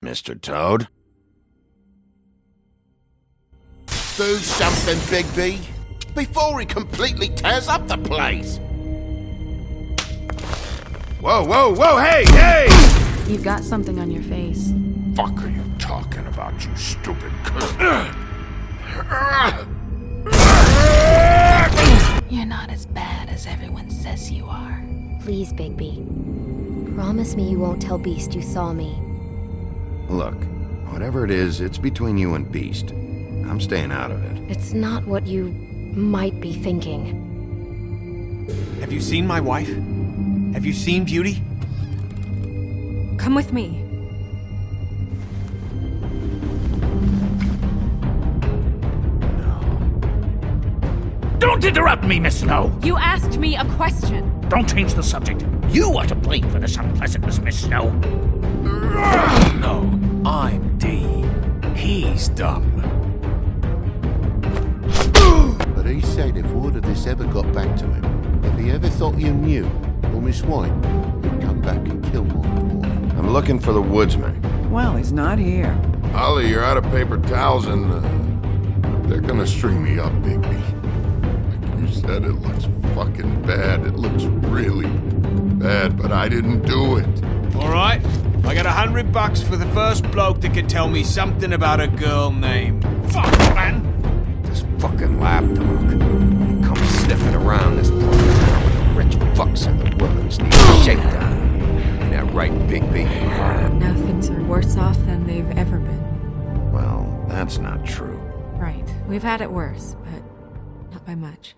Mr. Toad? Do something, Bigby, before he completely tears up the place! Whoa, whoa, whoa, hey, hey! You've got something on your face. Fuck are you talking about, you stupid You're not as bad as everyone says you are. Please, Bigby. Promise me you won't tell Beast you saw me. Look, whatever it is, it's between you and Beast. I'm staying out of it. It's not what you might be thinking. Have you seen my wife? Have you seen Beauty? Come with me. Don't interrupt me, Miss Snow! You asked me a question. Don't change the subject. You are to blame for this unpleasantness, Miss Snow. No, I'm D. He's dumb. But he said if word of this ever got back to him, if he ever thought you knew, or Miss White, he'd come back and kill my boy. I'm looking for the woodsman. Well, he's not here. Ollie, you're out of paper towels and, they're gonna string me up, Bigby. Like you said, it looks fucking bad. It looks really bad, but I didn't do it. Alright, I got $100 for the first bloke that can tell me something about a girl named... Fuck, man! This fucking lapdog. He comes sniffing around this part of town with the rich fucks in the woods need a shakedown. Ain't that right, Bigby? Now things are worse off than they've ever been. Well, that's not true. Right. We've had it worse, but not by much.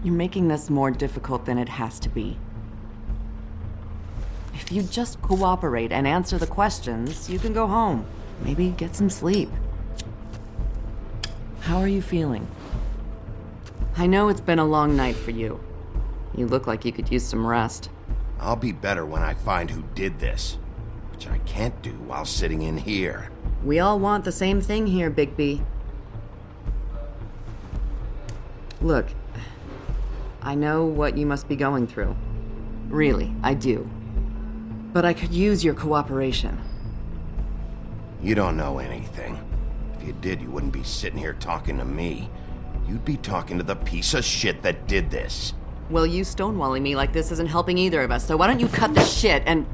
You're making this more difficult than it has to be. If you just cooperate and answer the questions, you can go home. Maybe get some sleep. How are you feeling? I know it's been a long night for you. You look like you could use some rest. I'll be better when I find who did this, which I can't do while sitting in here. We all want the same thing here, Bigby. Look, I know what you must be going through. Really, I do. But I could use your cooperation. You don't know anything. If you did, you wouldn't be sitting here talking to me. You'd be talking to the piece of shit that did this. Well, you stonewalling me like this isn't helping either of us, so why don't you cut the shit and...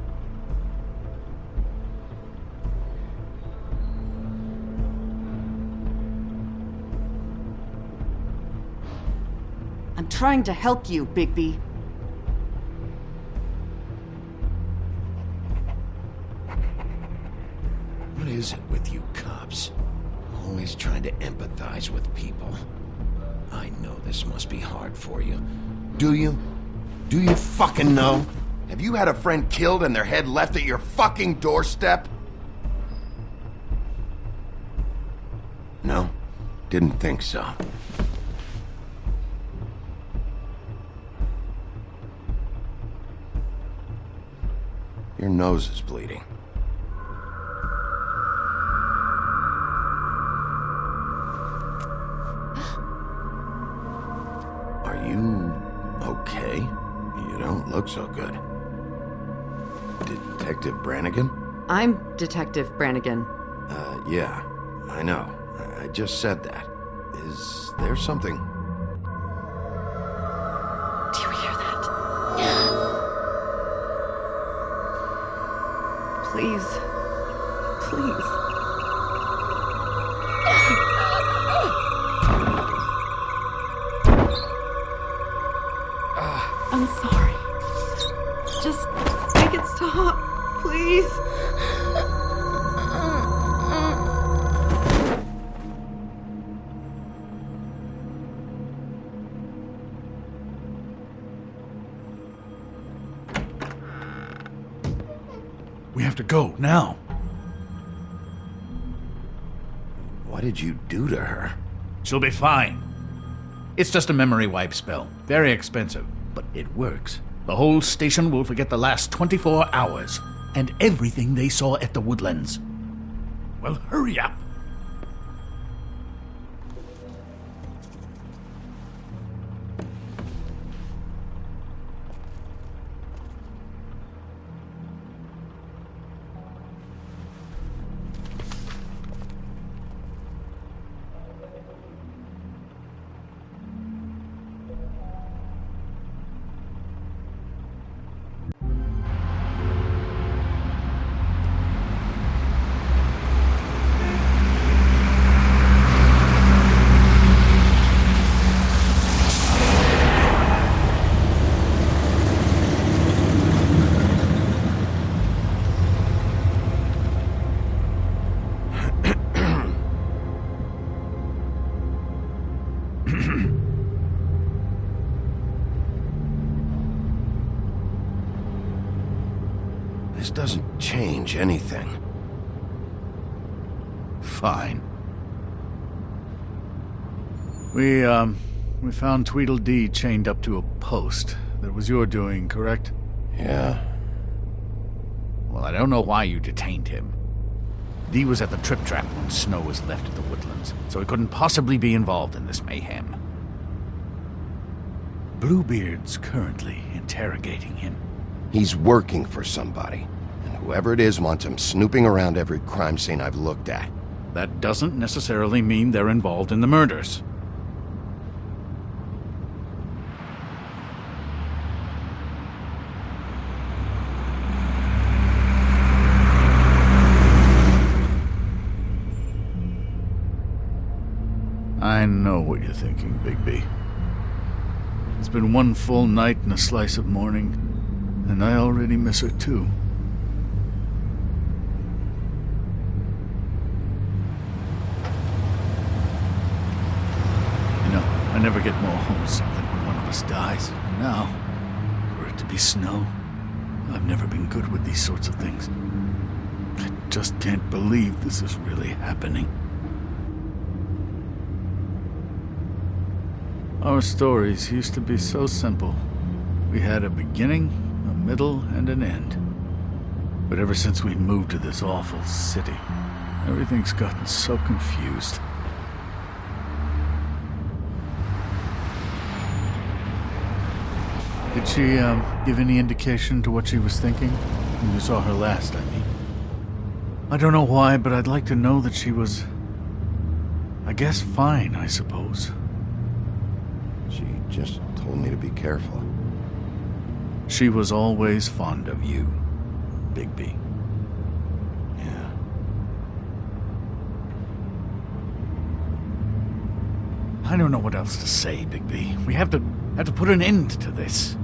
I'm trying to help you, Bigby. What is it with you cops? Always trying to empathize with people. I know this must be hard for you. Do you? Do you fucking know? Have you had a friend killed and their head left at your fucking doorstep? No? Didn't think so. Your nose is bleeding. Are you okay? You don't look so good. Detective Brannigan? I'm Detective Brannigan. Yeah, I know. I just said that. Is there something Please. Please. I'm sorry. Just make it stop, please. We have to go, now. What did you do to her? She'll be fine. It's just a memory wipe spell. Very expensive, but it works. The whole station will forget the last 24 hours, and everything they saw at the Woodlands. Well, hurry up. This doesn't change anything. Fine. We found Tweedledee chained up to a post. That was your doing, correct? Yeah. Well, I don't know why you detained him. Dee was at the Trip Trap when Snow was left at the Woodlands, so he couldn't possibly be involved in this mayhem. Bluebeard's currently interrogating him. He's working for somebody, and whoever it is wants him snooping around every crime scene I've looked at. That doesn't necessarily mean they're involved in the murders. I know what you're thinking, Bigby. It's been one full night and a slice of morning, and I already miss her too. You know, I never get more homesick than when one of us dies. And now, for it to be Snow, I've never been good with these sorts of things. I just can't believe this is really happening. Our stories used to be so simple. We had a beginning, a middle, and an end. But ever since we moved to this awful city, everything's gotten so confused. Did she, give any indication to what she was thinking? When you saw her last, I mean. I don't know why, but I'd like to know that she was... I guess fine, I suppose. She just told me to be careful. She was always fond of you, Bigby. Yeah. I don't know what else to say, Bigby. We have to put an end to this.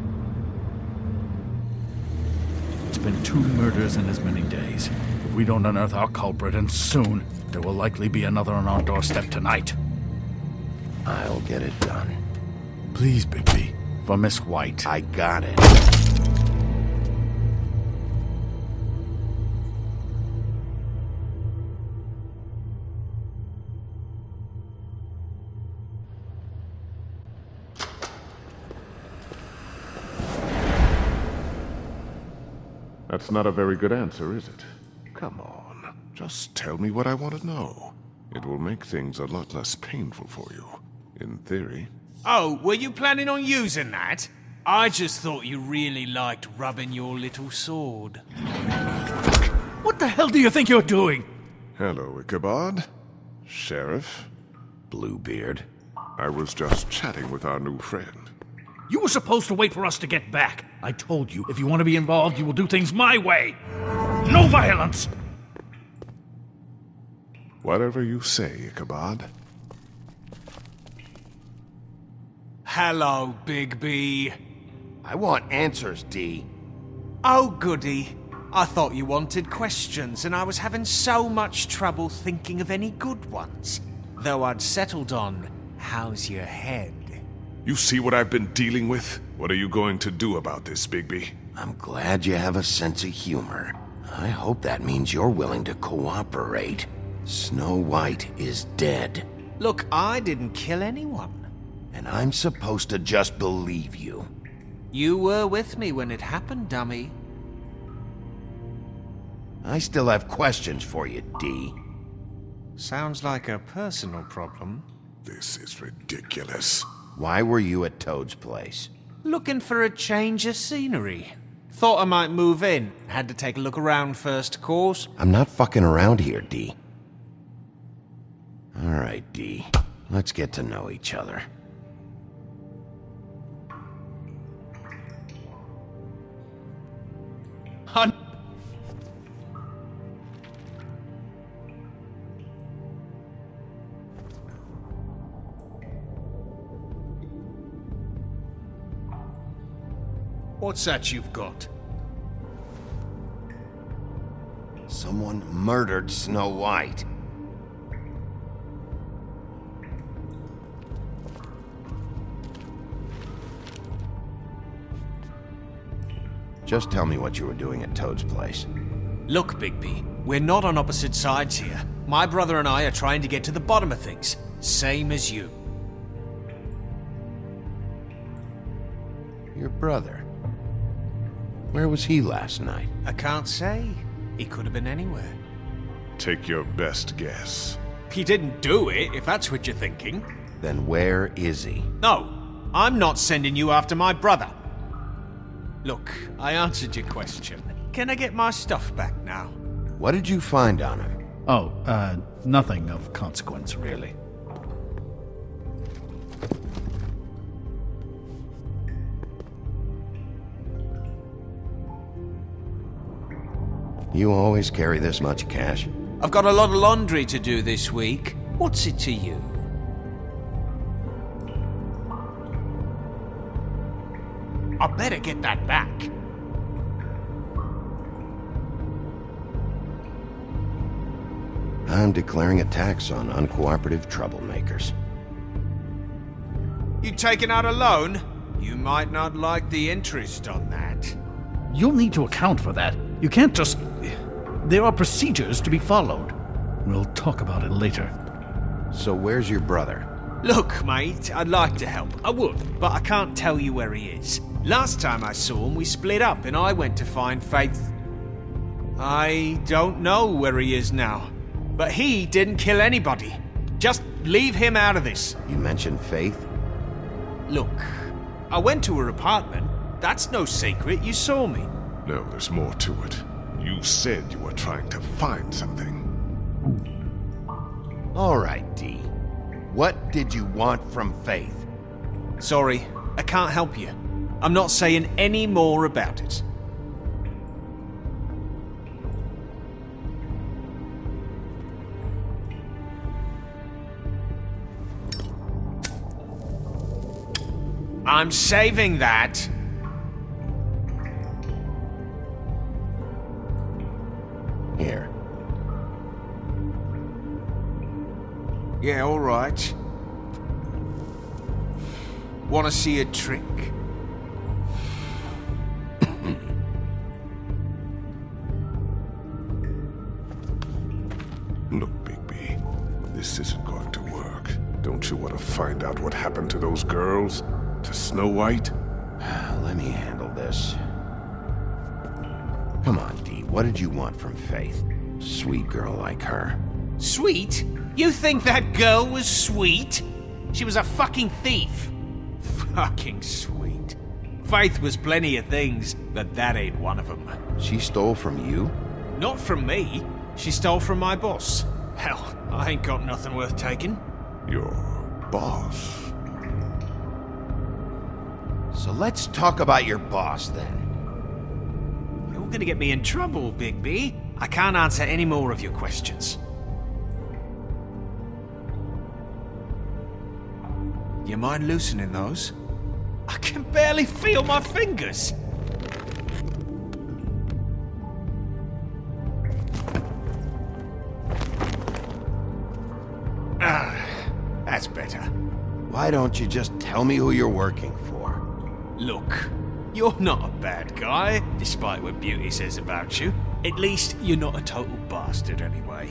It's been 2 murders in as many days. If we don't unearth our culprit, and soon, there will likely be another on our doorstep tonight. I'll get it done. Please, Bigby, for Miss White. I got it. That's not a very good answer, is it? Come on, just tell me what I want to know. It will make things a lot less painful for you, in theory. Oh, were you planning on using that? I just thought you really liked rubbing your little sword. What the hell do you think you're doing? Hello, Ichabod. Sheriff. Bluebeard. I was just chatting with our new friend. You were supposed to wait for us to get back. I told you, if you want to be involved, you will do things my way. No violence! Whatever you say, Ichabod. Hello, Bigby. I want answers, D. Oh, goody. I thought you wanted questions, and I was having so much trouble thinking of any good ones. Though I'd settled on, how's your head? You see what I've been dealing with? What are you going to do about this, Bigby? I'm glad you have a sense of humor. I hope that means you're willing to cooperate. Snow White is dead. Look, I didn't kill anyone. And I'm supposed to just believe you. You were with me when it happened, dummy. I still have questions for you, D. Sounds like a personal problem. This is ridiculous. Why were you at Toad's place? Looking for a change of scenery. Thought I might move in. Had to take a look around first, of course. I'm not fucking around here, D. Alright, D. Let's get to know each other. Hun- What's that you've got? Someone murdered Snow White. Just tell me what you were doing at Toad's place. Look, Bigby, we're not on opposite sides here. My brother and I are trying to get to the bottom of things. Same as you. Your brother? Where was he last night? I can't say. He could have been anywhere. Take your best guess. He didn't do it, if that's what you're thinking. Then where is he? No, I'm not sending you after my brother. Look, I answered your question. Can I get my stuff back now? What did you find on him? Oh, nothing of consequence, really. You always carry this much cash? I've got a lot of laundry to do this week. What's it to you? I better get that back. I'm declaring a tax on uncooperative troublemakers. You taking out a loan? You might not like the interest on that. You'll need to account for that. You can't just... There are procedures to be followed. We'll talk about it later. So where's your brother? Look, mate, I'd like to help. I would, but I can't tell you where he is. Last time I saw him, we split up and I went to find Faith. I don't know where he is now, but he didn't kill anybody. Just leave him out of this. You mentioned Faith? Look, I went to her apartment. That's no secret, you saw me. No, there's more to it. You said you were trying to find something. All right, D. What did you want from Faith? Sorry, I can't help you. I'm not saying any more about it. I'm saving that. Here. Yeah, all right. Want to see a trick? Look, Bigby, this isn't going to work. Don't you want to find out what happened to those girls? To Snow White? Let me handle this. Come on, D. What did you want from Faith? Sweet girl like her. Sweet? You think that girl was sweet? She was a fucking thief. Fucking sweet. Faith was plenty of things, but that ain't one of them. She stole from you? Not from me. She stole from my boss. Hell, I ain't got nothing worth taking. Your boss? So let's talk about your boss, then. Who You're gonna get me in trouble, Bigby. I can't answer any more of your questions. You mind loosening those? I can barely feel my fingers. That's better. Why don't you just tell me who you're working for? Look, you're not a bad guy, despite what Beauty says about you. At least you're not a total bastard anyway.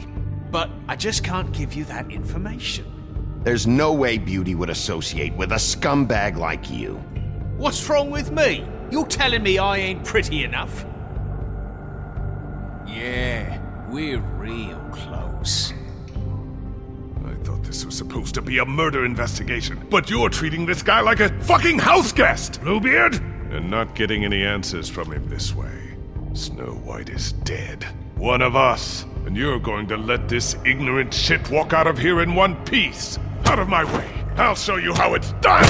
But I just can't give you that information. There's no way Beauty would associate with a scumbag like you. What's wrong with me? You're telling me I ain't pretty enough? Yeah, we're real close. I thought this was supposed to be a murder investigation, but you're treating this guy like a fucking house guest, Bluebeard! And not getting any answers from him this way. Snow White is dead. One of us. And you're going to let this ignorant shit walk out of here in one piece. Out of my way. I'll show you how it's done!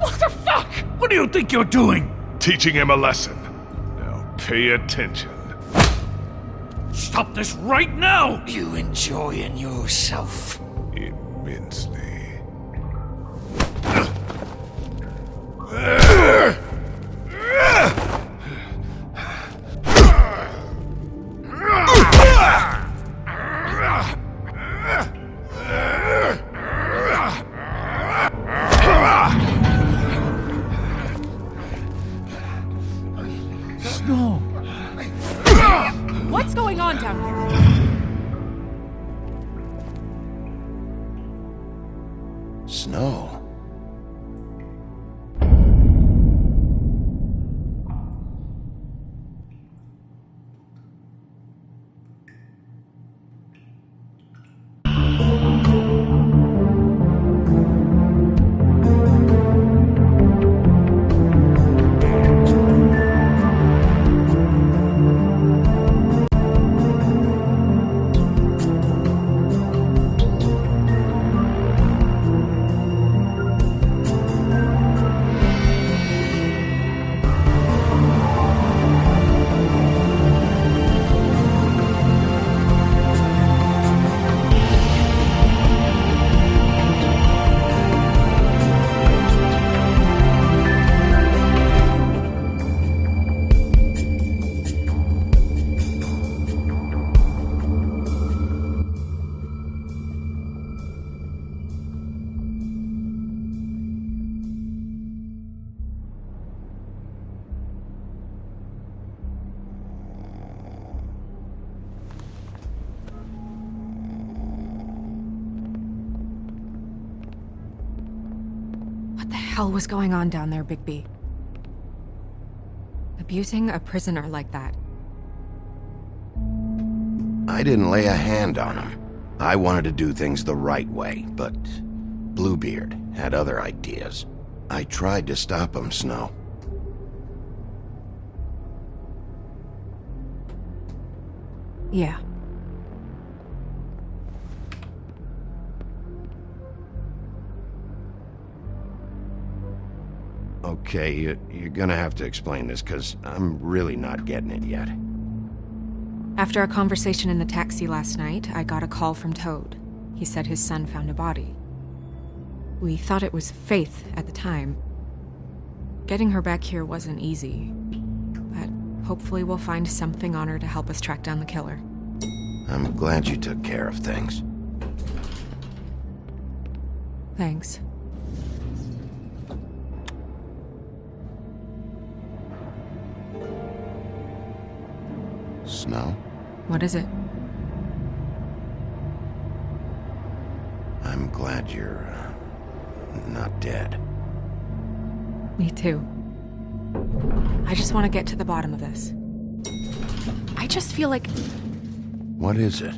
What the fuck? What do you think you're doing? Teaching him a lesson. Now pay attention. Stop this right now! You enjoying yourself? Immensely. Snow! What's going on down here? Snow. What the hell was going on down there, Bigby? Abusing a prisoner like that. I didn't lay a hand on him. I wanted to do things the right way, but Bluebeard had other ideas. I tried to stop him, Snow. Yeah. Okay, you're gonna have to explain this, because I'm really not getting it yet. After a conversation in the taxi last night, I got a call from Toad. He said his son found a body. We thought it was Faith at the time. Getting her back here wasn't easy, but hopefully we'll find something on her to help us track down the killer. I'm glad you took care of things. Thanks. Snow? What is it? I'm glad you're not dead. Me too. I just want to get to the bottom of this. I just feel like... What is it?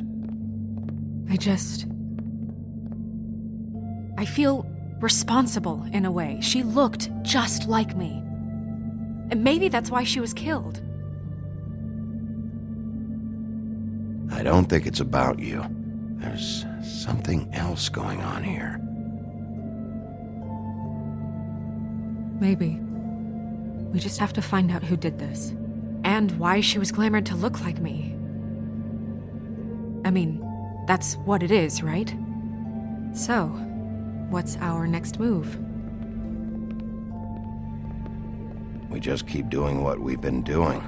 I feel responsible in a way. She looked just like me. And maybe that's why she was killed. I don't think it's about you. There's something else going on here. Maybe. We just have to find out who did this. and why she was glamored to look like me. I mean, that's what it is, right? So, what's our next move? We just keep doing what we've been doing.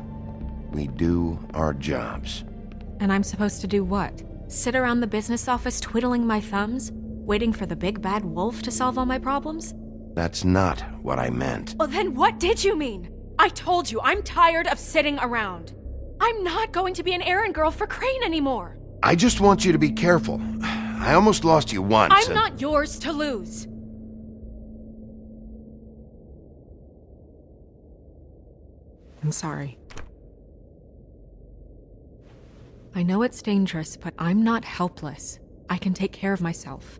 We do our jobs. And I'm supposed to do what? Sit around the business office twiddling my thumbs, waiting for the big bad wolf to solve all my problems? That's not what I meant. Well, then what did you mean? I told you, I'm tired of sitting around. I'm not going to be an errand girl for Crane anymore. I just want you to be careful. I almost lost you once. I'm not yours to lose. I'm sorry. I know it's dangerous, but I'm not helpless. I can take care of myself.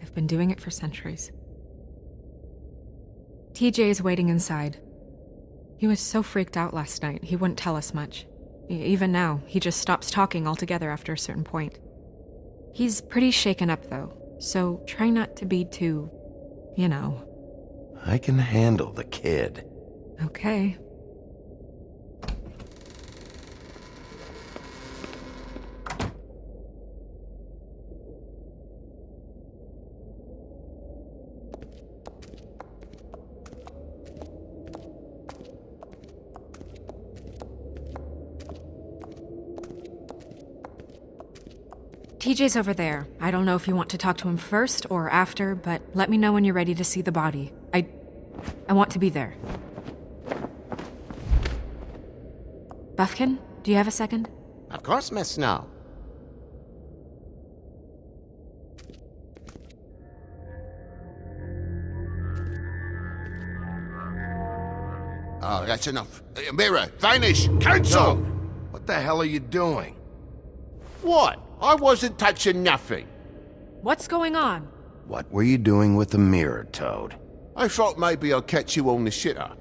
I've been doing it for centuries. TJ is waiting inside. He was so freaked out last night, he wouldn't tell us much. Even now, he just stops talking altogether after a certain point. He's pretty shaken up, though, so try not to be too, you know. I can handle the kid. Okay. TJ's over there. I don't know if you want to talk to him first or after, but let me know when you're ready to see the body. I want to be there. Buffkin, do you have a second? Of course, Miss Snow. Oh, that's enough. Mirror, vanish, cancel! What the hell are you doing? What? I wasn't touching nothing. What's going on? What were you doing with the mirror, Toad? I thought maybe I'd catch you on the shitter.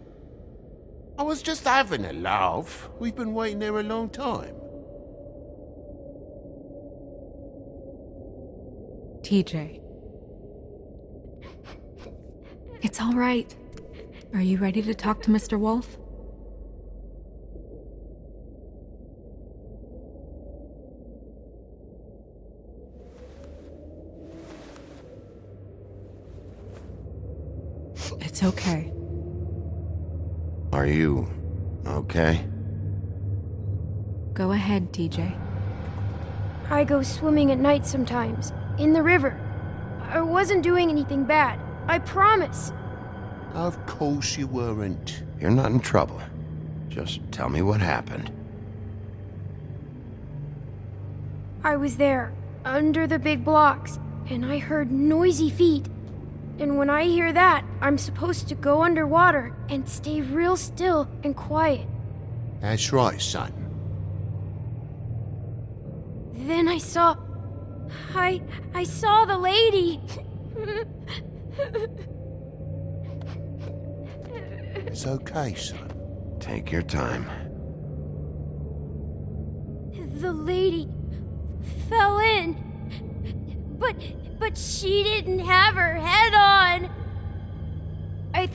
I was just having a laugh. We've been waiting there a long time. TJ. It's all right. Are you ready to talk to Mr. Wolf? It's okay. Are you okay? Go ahead, TJ. I go swimming at night sometimes, in the river. I wasn't doing anything bad. I promise. Of course you weren't. You're not in trouble. Just tell me what happened. I was there, under the big blocks, and I heard noisy feet. And when I hear that, I'm supposed to go underwater and stay real still and quiet. That's right, son. Then I saw the lady. It's okay, son. Take your time. The lady fell in. But she didn't have her head on. I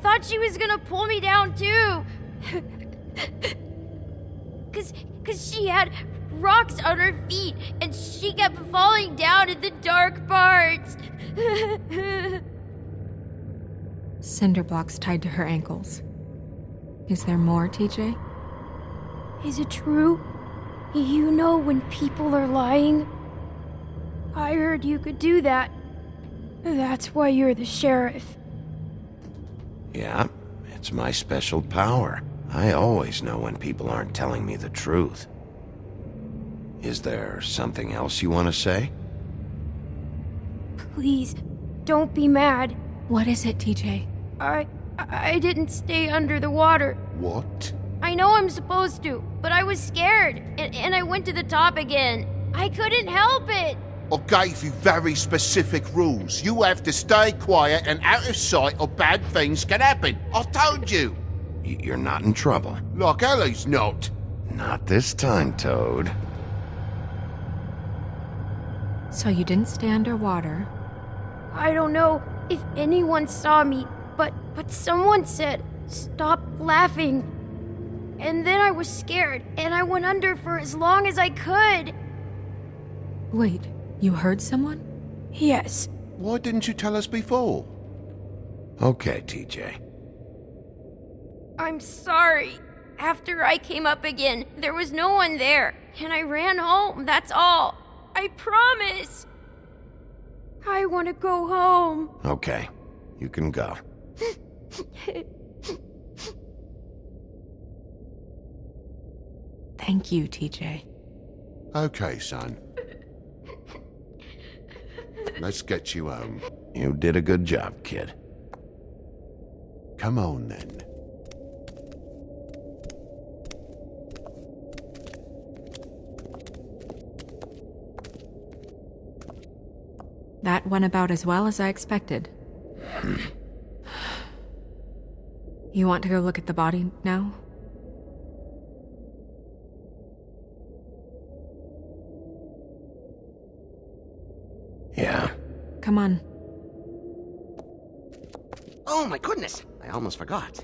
thought she was gonna pull me down too. Cause she had rocks on her feet and she kept falling down in the dark parts. Cinder blocks tied to her ankles. Is there more, TJ? Is it true? You know when people are lying? I heard you could do that. That's why you're the sheriff. Yeah, it's my special power. I always know when people aren't telling me the truth. Is there something else you want to say? Please, don't be mad. What is it, TJ? I didn't stay under the water. What? I know I'm supposed to, but I was scared, and I went to the top again. I couldn't help it. I gave you very specific rules. You have to stay quiet and out of sight or bad things can happen. I told you. You're not in trouble. Like Ellie's not. Not this time, Toad. So you didn't stay underwater? I don't know if anyone saw me, but someone said stop laughing. And then I was scared, and I went under for as long as I could. Wait, you heard someone? Yes. Why didn't you tell us before? Okay, TJ. I'm sorry. After I came up again, there was no one there, and I ran home, that's all. I promise. I want to go home. Okay, you can go. Thank you, TJ. Okay, son. Let's get you home. You did a good job, kid. Come on, then. That went about as well as I expected. You want to go look at the body now? Yeah. Come on. Oh my goodness, I almost forgot.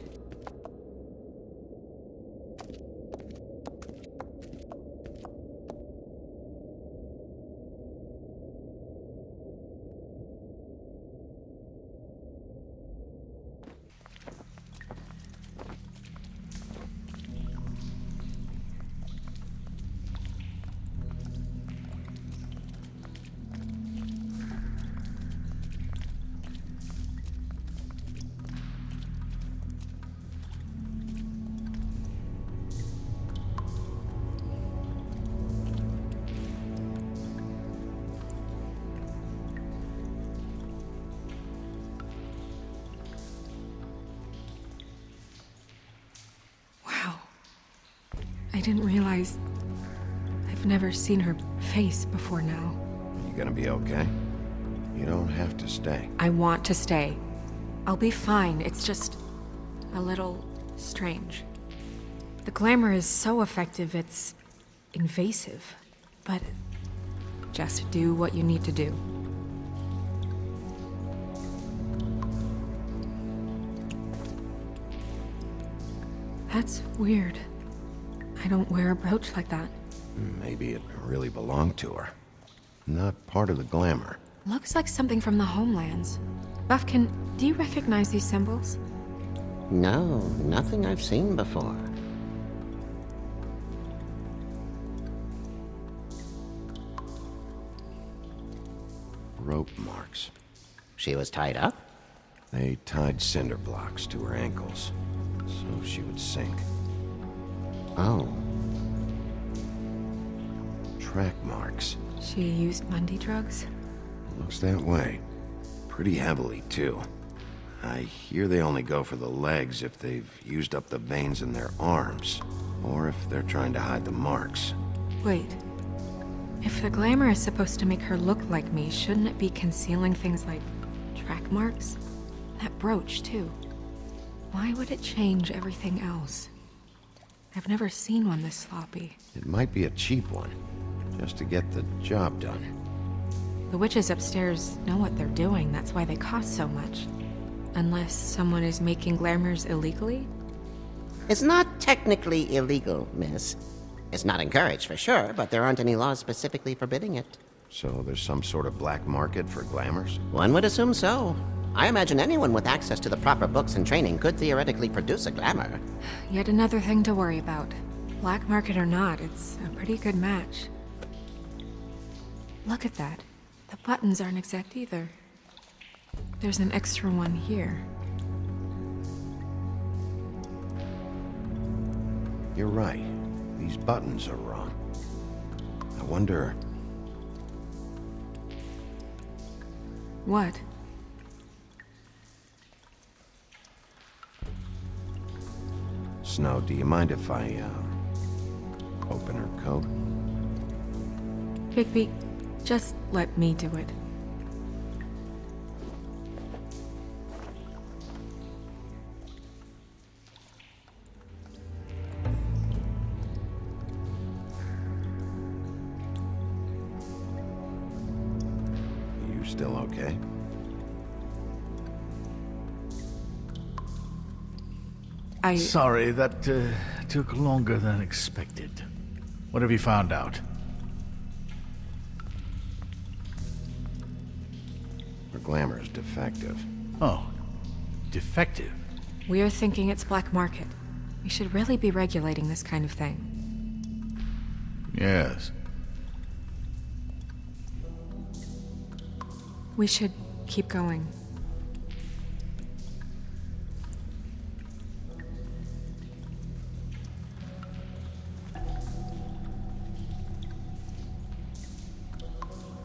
I didn't realize I've never seen her face before now. You gonna be okay? You don't have to stay. I want to stay. I'll be fine. It's just a little strange. The glamour is so effective, it's invasive. But just do what you need to do. That's weird. I don't wear a brooch like that. Maybe it really belonged to her. Not part of the glamour. Looks like something from the homelands. Buffkin, do you recognize these symbols? No, nothing I've seen before. Rope marks. She was tied up? They tied cinder blocks to her ankles, so she would sink. Oh. Track marks. She used Mundy drugs? Looks that way. Pretty heavily, too. I hear they only go for the legs if they've used up the veins in their arms, or if they're trying to hide the marks. Wait. If the glamour is supposed to make her look like me, shouldn't it be concealing things like track marks? That brooch, too. Why would it change everything else? I've never seen one this sloppy. It might be a cheap one, just to get the job done. The witches upstairs know what they're doing, that's why they cost so much. Unless someone is making glamours illegally? It's not technically illegal, miss. It's not encouraged for sure, but there aren't any laws specifically forbidding it. So there's some sort of black market for glamours? One would assume so. I imagine anyone with access to the proper books and training could theoretically produce a glamour. Yet another thing to worry about. Black market or not, it's a pretty good match. Look at that. The buttons aren't exact either. There's an extra one here. You're right. These buttons are wrong. I wonder... What? Snow, do you mind if I, open her coat? Bigby, just let me do it. You still okay? Sorry, that took longer than expected. What have you found out? Her glamour is defective. Oh, defective. We're thinking it's black market. We should really be regulating this kind of thing. Yes. We should keep going.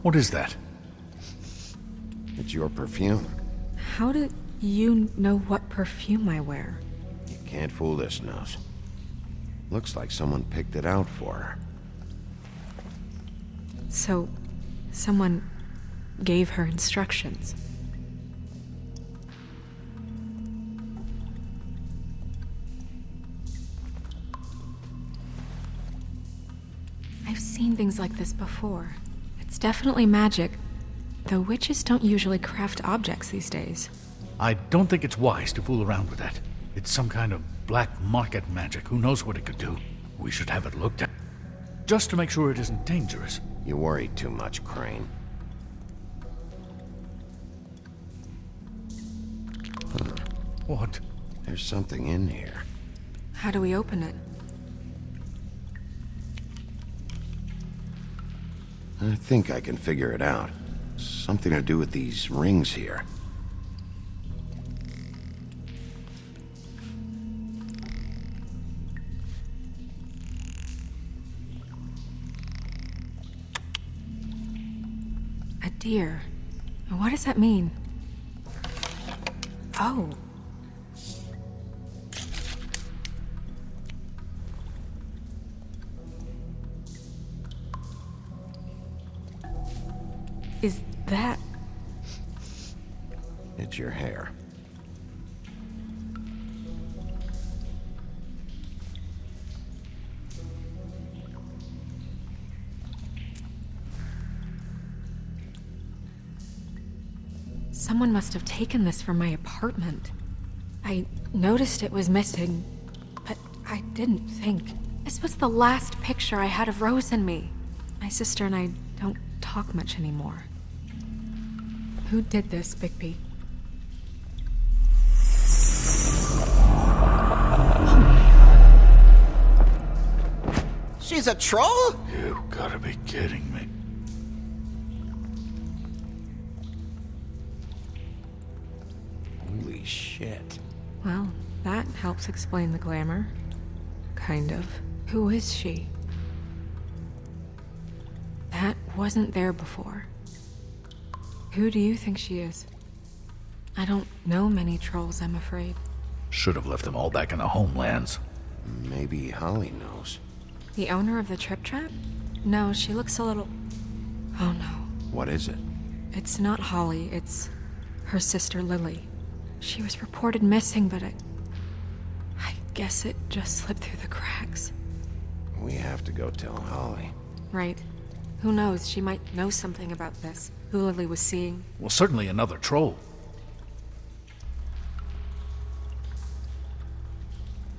What is that? It's your perfume. How do you know what perfume I wear? You can't fool this nose. Looks like someone picked it out for her. So, someone gave her instructions. I've seen things like this before. It's definitely magic, though witches don't usually craft objects these days. I don't think it's wise to fool around with that. It's some kind of black market magic. Who knows what it could do? We should have it looked at. Just to make sure it isn't dangerous. You worry too much, Crane. What? There's something in here. How do we open it? I think I can figure it out. Something to do with these rings here. A deer. What does that mean? Oh. Is that... It's your hair. Someone must have taken this from my apartment. I noticed it was missing, but I didn't think. This was the last picture I had of Rose and me. My sister and I don't talk much anymore. Who did this, Bigby? She's a troll? You gotta be kidding me. Holy shit. Well, that helps explain the glamour. Kind of. Who is she? That wasn't there before. Who do you think she is? I don't know many trolls, I'm afraid. Should have left them all back in the homelands. Maybe Holly knows. The owner of the Trip Trap? No, she looks a little... Oh no. What is it? It's not Holly, it's her sister Lily. She was reported missing, but I guess it just slipped through the cracks. We have to go tell Holly. Right. Who knows, she might know something about this. Who Lily was seeing. Well, certainly another troll.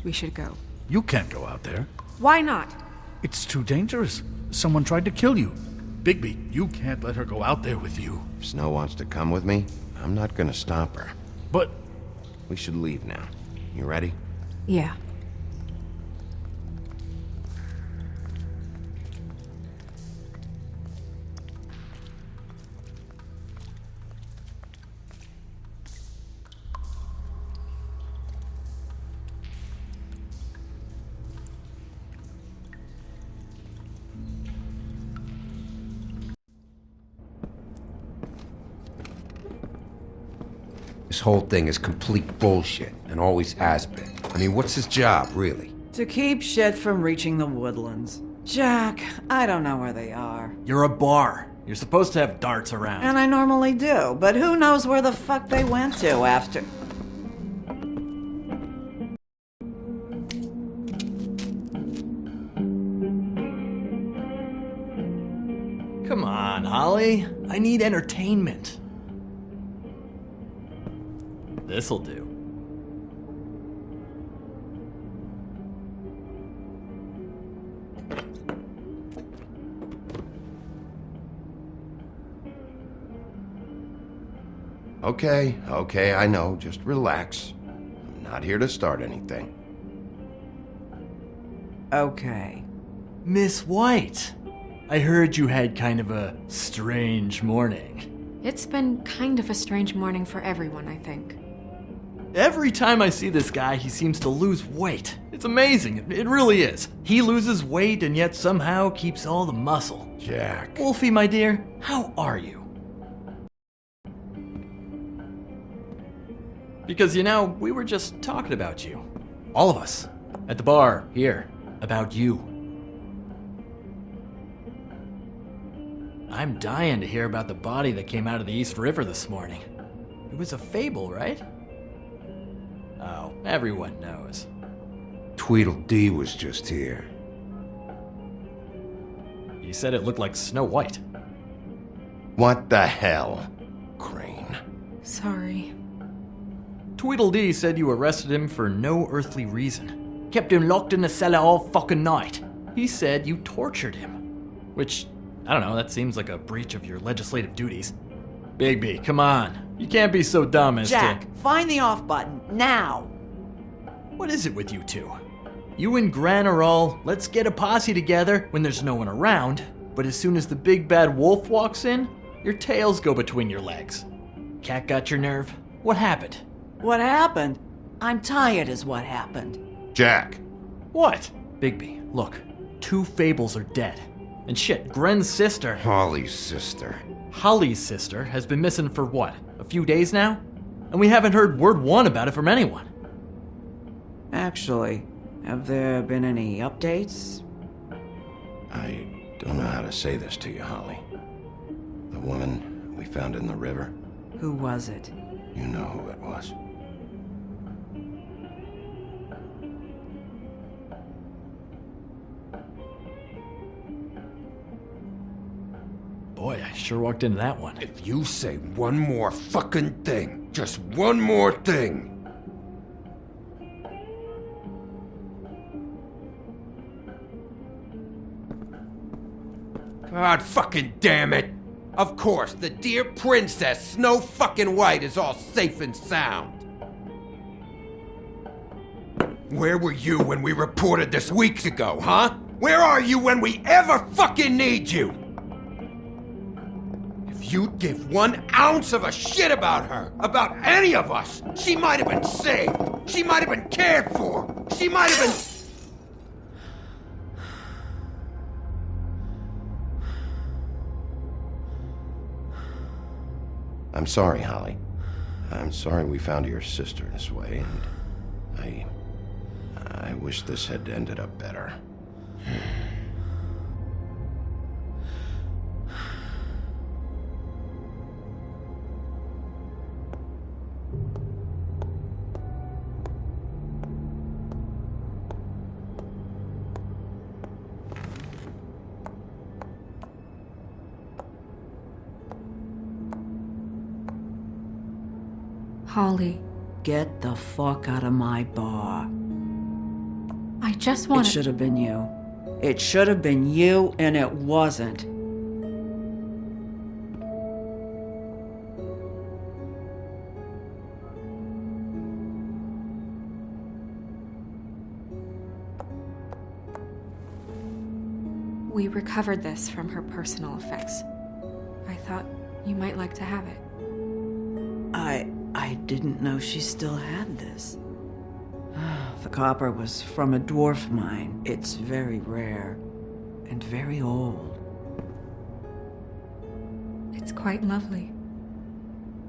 We should go. You can't go out there. Why not? It's too dangerous. Someone tried to kill you. Bigby, you can't let her go out there with you. If Snow wants to come with me, I'm not gonna stop her. But... We should leave now. You ready? Yeah. This whole thing is complete bullshit, and always has been. I mean, what's his job, really? To keep shit from reaching the woodlands. Jack, I don't know where they are. You're a bar. You're supposed to have darts around. And I normally do, but who knows where the fuck they went to after... Come on, Holly. I need entertainment. This'll do. Okay, I know. Just relax. I'm not here to start anything. Okay. Miss White, I heard you had kind of a strange morning. It's been kind of a strange morning for everyone, I think. Every time I see this guy, he seems to lose weight. It's amazing. It really is. He loses weight and yet somehow keeps all the muscle. Jack. Wolfie, my dear, how are you? Because, we were just talking about you. All of us. At the bar, here. About you. I'm dying to hear about the body that came out of the East River this morning. It was a fable, right? Oh, everyone knows. Tweedledee was just here. You said it looked like Snow White. What the hell, Crane? Sorry. Tweedledee said you arrested him for no earthly reason. Kept him locked in the cellar all fucking night. He said you tortured him. Which, I don't know, that seems like a breach of your legislative duties. Bigby, come on. You can't be so dumb as Jack, find the off button, now! What is it with you two? You and Gran are all, let's get a posse together when there's no one around, but as soon as the big bad wolf walks in, your tails go between your legs. Cat got your nerve? What happened? What happened? I'm tired is what happened. Jack. What? Bigby, look, 2 fables are dead. And shit, Gren's sister... Holly's sister. Holly's sister has been missing for what, a few days now? And we haven't heard word one about it from anyone. Actually, have there been any updates? I don't know how to say this to you, Holly. The woman we found in the river. Who was it? You know who it was. Boy, I sure walked into that one. If you say one more fucking thing, just one more thing. God fucking damn it! Of course, the dear princess Snow fucking White is all safe and sound. Where were you when we reported this weeks ago, huh? Where are you when we ever fucking need you? If you'd give 1 ounce of a shit about her, about any of us, she might have been saved. She might have been cared for. She might have been... I'm sorry, Holly. I'm sorry we found your sister this way, and I wish this had ended up better. Holly. Get the fuck out of my bar. I just It want should have been you. It should have been you, and it wasn't. We recovered this from her personal effects. I thought you might like to have it. I didn't know she still had this. The copper was from a dwarf mine. It's very rare and very old. It's quite lovely.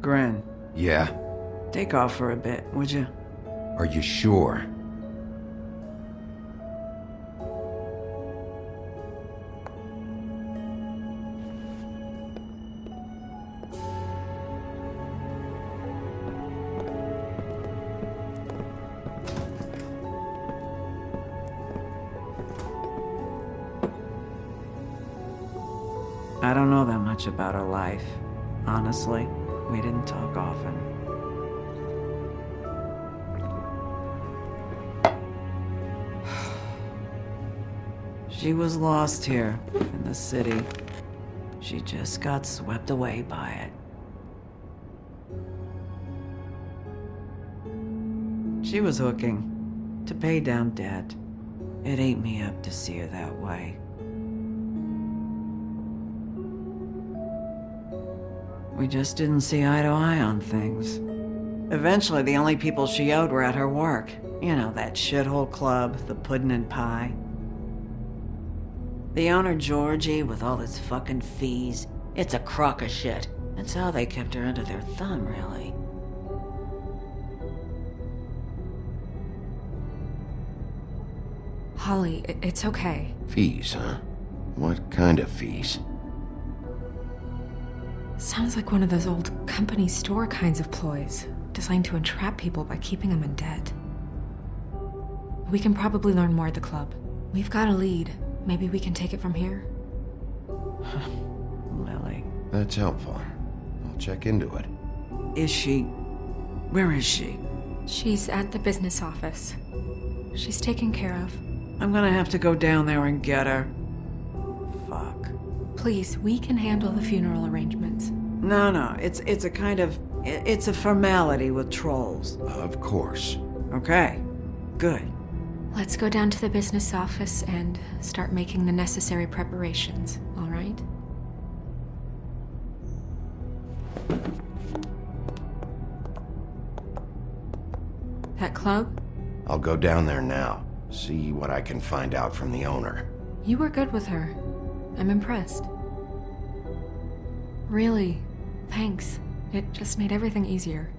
Gren, Yeah? take off for a bit, would you? Are you sure? I don't know that much about her life. Honestly, we didn't talk often. She was lost here in the city. She just got swept away by it. She was hooking. To pay down debt. It ate me up to see her that way. We just didn't see eye to eye on things. Eventually, the only people she owed were at her work. You know, that shithole club, the Puddin' and Pie. The owner, Georgie, with all his fucking fees, it's a crock of shit. That's how they kept her under their thumb, really. Holly, it's okay. Fees, huh? What kind of fees? Sounds like one of those old company store kinds of ploys, designed to entrap people by keeping them in debt. We can probably learn more at the club. We've got a lead. Maybe we can take it from here? Lily. That's helpful. I'll check into it. Is she... Where is she? She's at the business office. She's taken care of. I'm gonna have to go down there and get her. Fuck. Please, we can handle the funeral arrangements. No, it's a kind of... It's a formality with trolls. Of course. Okay, good. Let's go down to the business office and start making the necessary preparations, all right? That club? I'll go down there now. See what I can find out from the owner. You were good with her. I'm impressed. Really, thanks. It just made everything easier.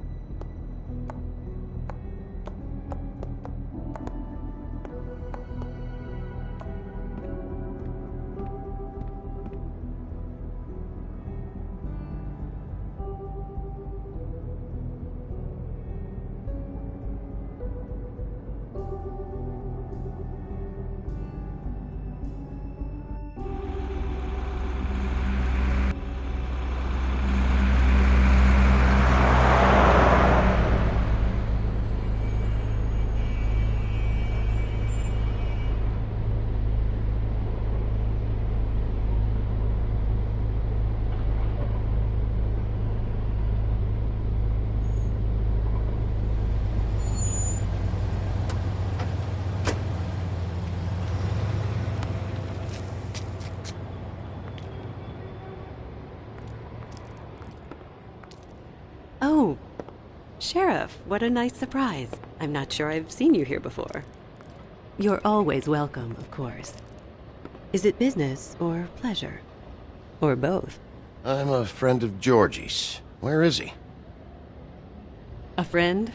Oh, Sheriff, what a nice surprise. I'm not sure I've seen you here before. You're always welcome, of course. Is it business or pleasure? Or both? I'm a friend of Georgie's. Where is he? A friend?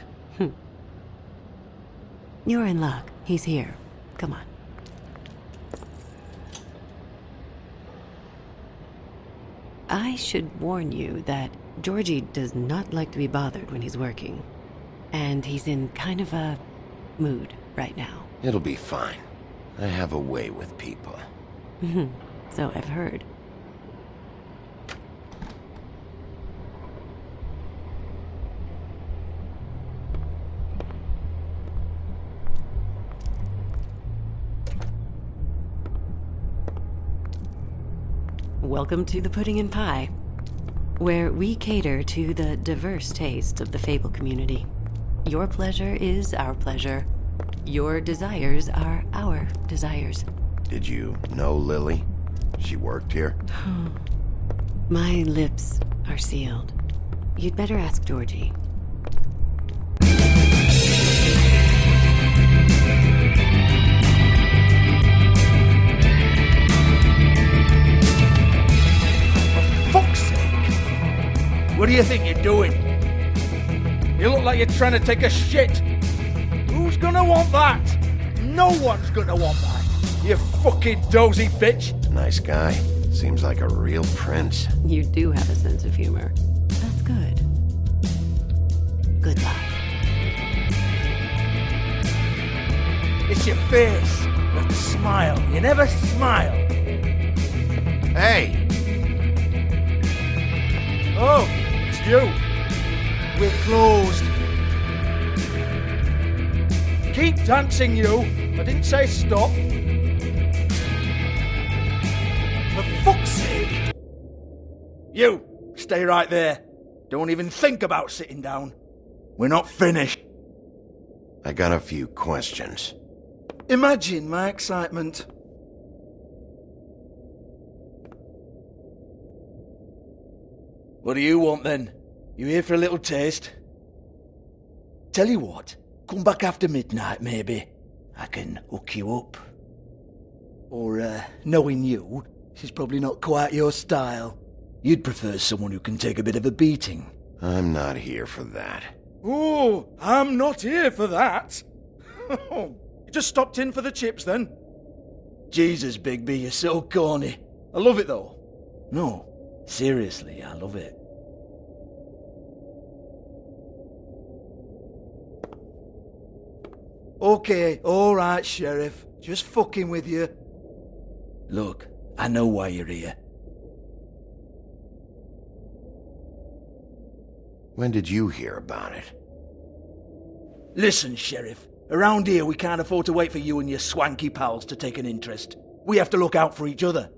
You're in luck. He's here. Come on. I should warn you that Georgie does not like to be bothered when he's working. And he's in kind of a mood right now. It'll be fine. I have a way with people. So I've heard. Welcome to the Pudding and Pie, where we cater to the diverse tastes of the Fable community. Your pleasure is our pleasure. Your desires are our desires. Did you know Lily? She worked here? My lips are sealed. You'd better ask Georgie. Fuck's sake! What do you think you're doing? You look like you're trying to take a shit. Who's gonna want that? No one's gonna want that. You fucking dozy bitch. Nice guy. Seems like a real prince. You do have a sense of humor. That's good. Good luck. It's your face. That smile. You never smile. Hey! Oh, it's you. We're closed. Keep dancing, you. I didn't say stop. For fuck's sake. You, stay right there. Don't even think about sitting down. We're not finished. I got a few questions. Imagine my excitement. What do you want then? You here for a little taste? Tell you what, come back after midnight maybe. I can hook you up. Or, knowing you, she's probably not quite your style. You'd prefer someone who can take a bit of a beating. I'm not here for that. Oh, I'm not here for that. You just stopped in for the chips then? Jesus, Bigby, you're so corny. I love it though. No, seriously, I love it. Okay, alright, Sheriff. Just fucking with you. Look, I know why you're here. When did you hear about it? Listen, Sheriff. Around here, we can't afford to wait for you and your swanky pals to take an interest. We have to look out for each other.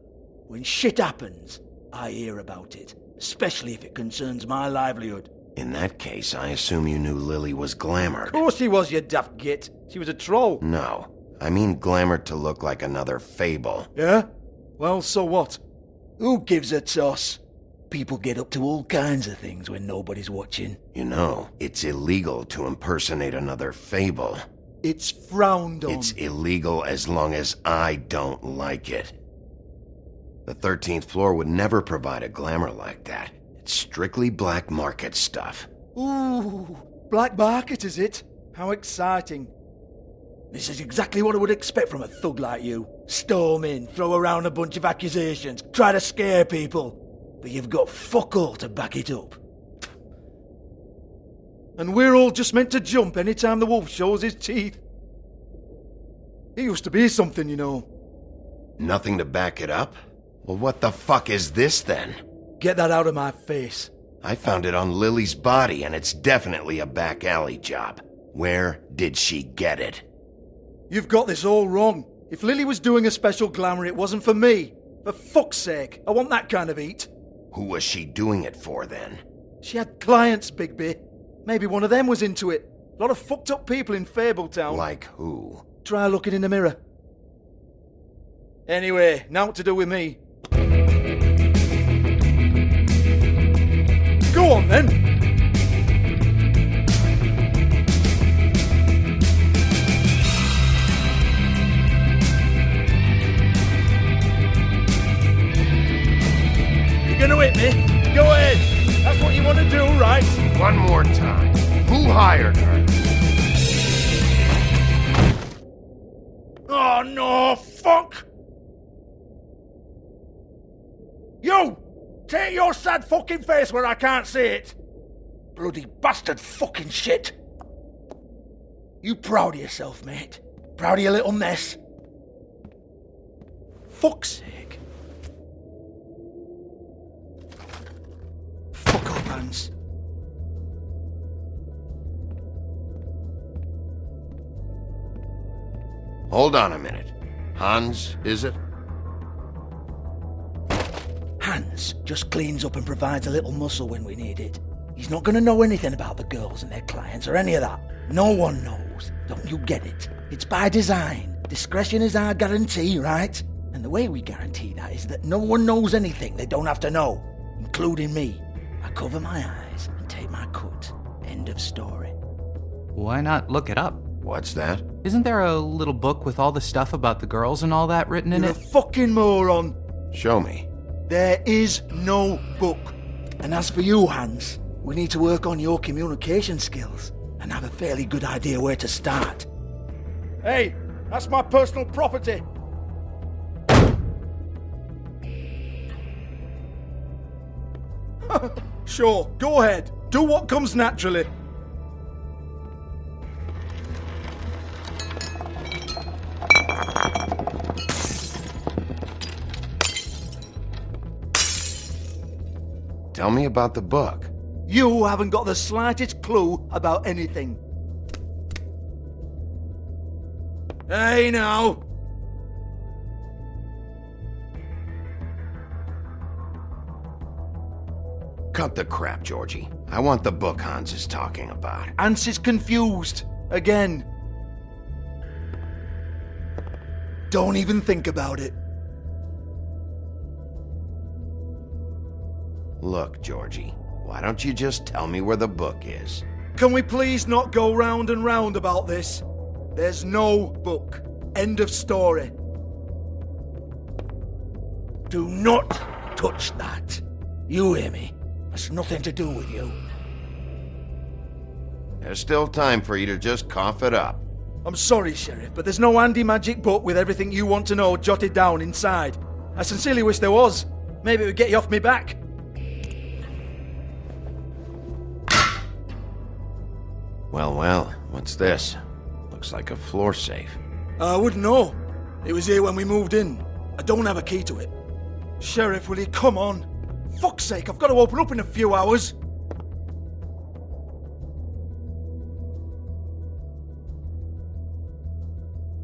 When shit happens, I hear about it, especially if it concerns my livelihood. In that case, I assume you knew Lily was glamored. Of course she was, you daft git. She was a troll. No, I mean glamored to look like another fable. Yeah? Well, so what? Who gives a toss? People get up to all kinds of things when nobody's watching. You know, it's illegal to impersonate another fable. It's frowned on. It's illegal as long as I don't like it. The 13th floor would never provide a glamour like that. It's strictly black market stuff. Ooh, black market is it? How exciting. This is exactly what I would expect from a thug like you. Storm in, throw around a bunch of accusations, try to scare people. But you've got fuck all to back it up. And we're all just meant to jump any time the wolf shows his teeth. He used to be something, you know. Nothing to back it up? Well, what the fuck is this then? Get that out of my face. I found it on Lily's body, and it's definitely a back alley job. Where did she get it? You've got this all wrong. If Lily was doing a special glamour, it wasn't for me. For fuck's sake, I want that kind of eat. Who was she doing it for, then? She had clients, Bigby. Maybe one of them was into it. A lot of fucked up people in Fabletown. Like who? Try looking in the mirror. Anyway, now what to do with me. Go on, then. You're gonna hit me? Go ahead. That's what you want to do, right? One more time. Who hired her? Oh, no, fuck! You! Take your sad fucking face where I can't see it! Bloody bastard fucking shit! You proud of yourself, mate? Proud of your little mess? Fuck's sake. Fuck off, Hans. Hold on a minute. Hans, is it? Hans just cleans up and provides a little muscle when we need it. He's not going to know anything about the girls and their clients or any of that. No one knows. Don't you get it? It's by design. Discretion is our guarantee, right? And the way we guarantee that is that no one knows anything they don't have to know, including me. I cover my eyes and take my cut. End of story. Why not look it up? What's that? Isn't there a little book with all the stuff about the girls and all that written in You're it? a fucking moron. Show me. There is no book. And as for you, Hans, we need to work on your communication skills and have a fairly good idea where to start. Hey, that's my personal property. Sure, go ahead. Do what comes naturally. Tell me about the book. You haven't got the slightest clue about anything. Hey, now. Cut the crap, Georgie. I want the book Hans is talking about. Hans is confused. Again. Don't even think about it. Look, Georgie, why don't you just tell me where the book is? Can we please not go round and round about this? There's no book. End of story. Do not touch that. You hear me? That's nothing to do with you. There's still time for you to just cough it up. I'm sorry, Sheriff, but there's no handy magic book with everything you want to know jotted down inside. I sincerely wish there was. Maybe it would get you off me back. Well, what's this? Looks like a floor safe. I wouldn't know. It was here when we moved in. I don't have a key to it. Sheriff, will you come on? Fuck's sake, I've got to open up in a few hours.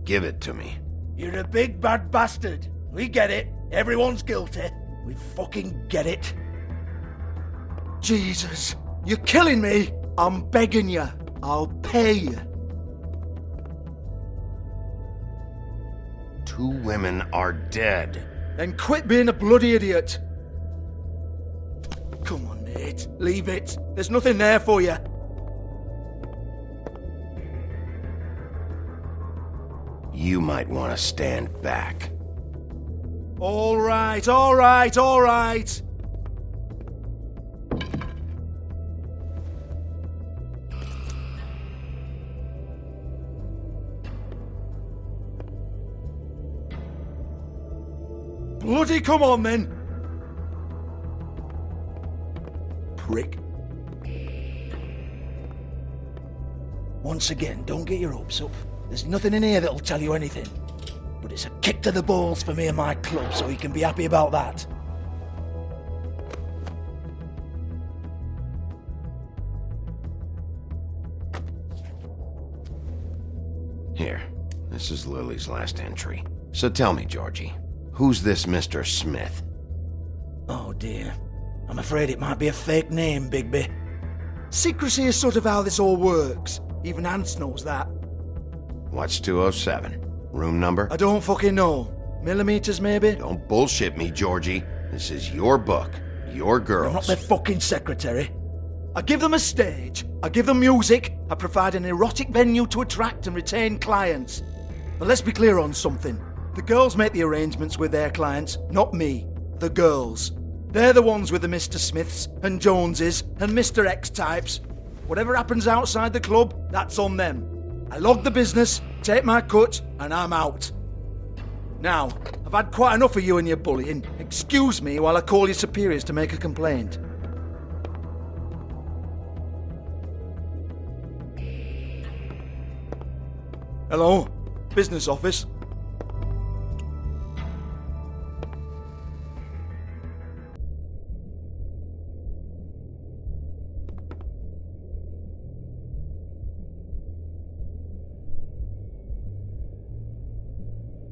Give it to me. You're a big bad bastard. We get it. Everyone's guilty. We fucking get it. Jesus, you're killing me. I'm begging you. I'll pay you. 2 women are dead. Then quit being a bloody idiot. Come on, mate. Leave it. There's nothing there for you. You might want to stand back. All right, all right, all right. Bloody come on, then. Prick. Once again, don't get your hopes up. There's nothing in here that'll tell you anything. But it's a kick to the balls for me and my club, so you can be happy about that. Here, this is Lily's last entry. So tell me, Georgie, who's this Mr. Smith? Oh dear. I'm afraid it might be a fake name, Bigby. Secrecy is sort of how this all works. Even Hans knows that. What's 207? Room number? I don't fucking know. Millimeters, maybe? Don't bullshit me, Georgie. This is your book. Your girls. I'm not their fucking secretary. I give them a stage. I give them music. I provide an erotic venue to attract and retain clients. But let's be clear on something. The girls make the arrangements with their clients, not me. The girls. They're the ones with the Mr. Smiths and Joneses and Mr. X types. Whatever happens outside the club, that's on them. I log the business, take my cut, and I'm out. Now, I've had quite enough of you and your bullying. Excuse me while I call your superiors to make a complaint. Hello? Business office?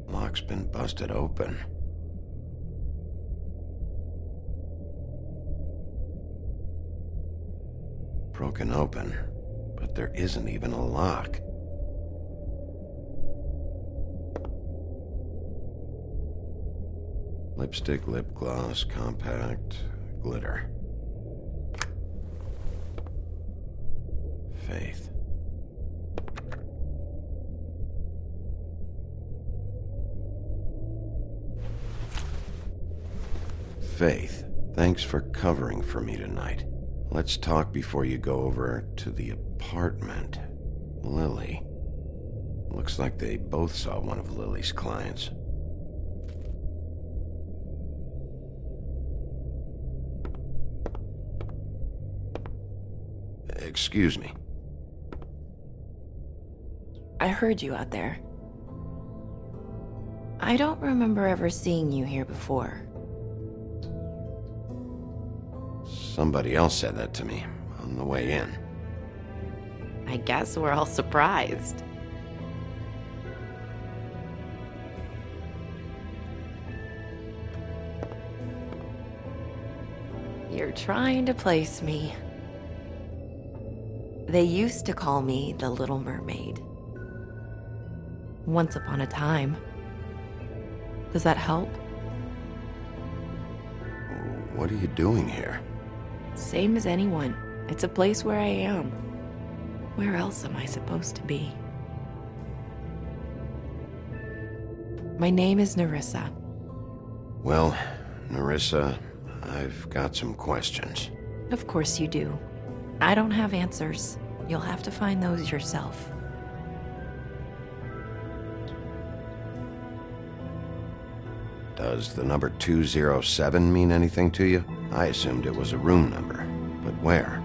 Lock's been busted open. Broken open, but there isn't even a lock. Lipstick, lip gloss, compact, glitter. Faith. Faith, thanks for covering for me tonight. Let's talk before you go over to the apartment. Lily. Looks like they both saw one of Lily's clients. Excuse me. I heard you out there. I don't remember ever seeing you here before. Somebody else said that to me on the way in. I guess we're all surprised. You're trying to place me. They used to call me the Little Mermaid. Once upon a time, Does that help? What are you doing here? Same as anyone. It's a place where I am. Where else am I supposed to be? My name is Nerissa. Well, Nerissa, I've got some questions. Of course you do. I don't have answers. You'll have to find those yourself. Does the number 207 mean anything to you? I assumed it was a room number, but where?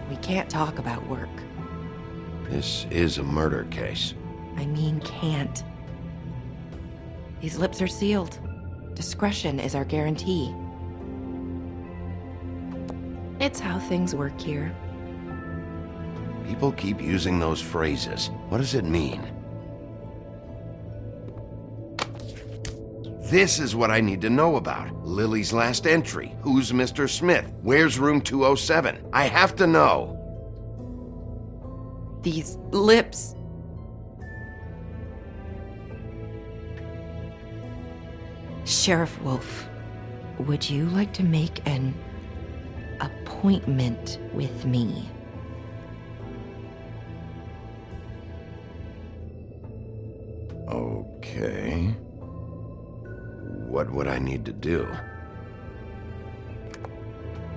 We can't talk about work. This is a murder case. I mean can't. These lips are sealed. Discretion is our guarantee. It's how things work here. People keep using those phrases. What does it mean? This is what I need to know about. Lily's last entry. Who's Mr. Smith? Where's room 207? I have to know. These lips. Sheriff Wolf, would you like to make an appointment with me? Okay. What would I need to do?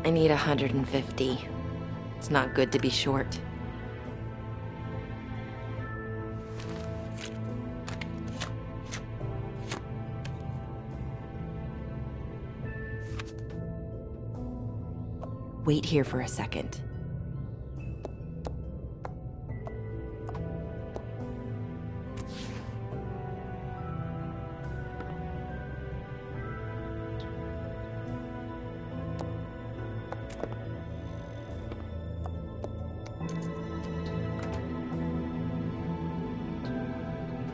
I need 150. It's not good to be short. Wait here for a second.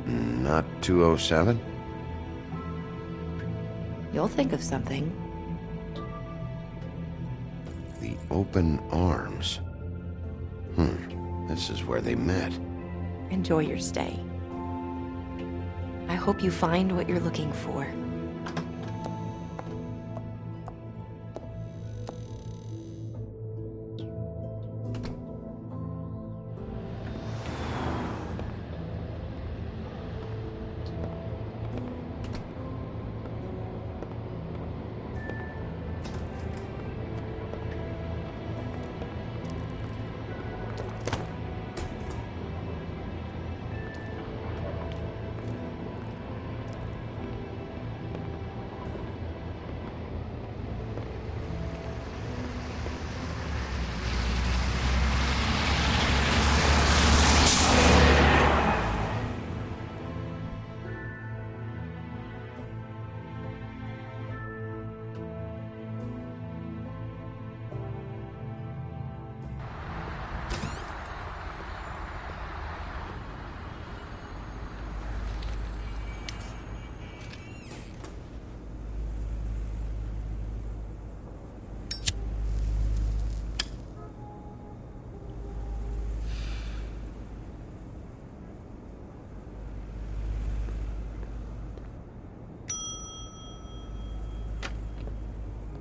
Not 207? You'll think of something. The open arms. This is where they met. Enjoy your stay. I hope you find what you're looking for.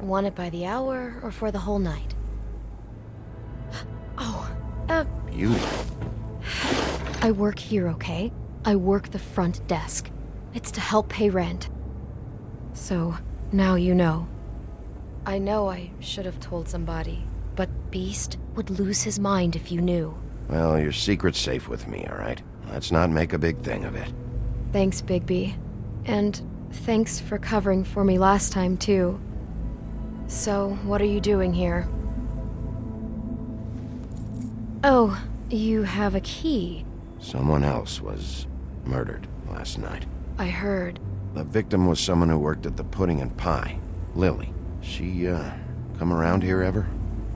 Want it by the hour or for the whole night? Beauty. I work here, okay? I work the front desk. It's to help pay rent. So, now you know. I know I should have told somebody, but Beast would lose his mind if you knew. Well, your secret's safe with me, all right? Let's not make a big thing of it. Thanks, Bigby. And thanks for covering for me last time, too. So, what are you doing here? Oh, you have a key. Someone else was murdered last night. I heard. The victim was someone who worked at the Pudding and Pie. Lily. She, come around here ever?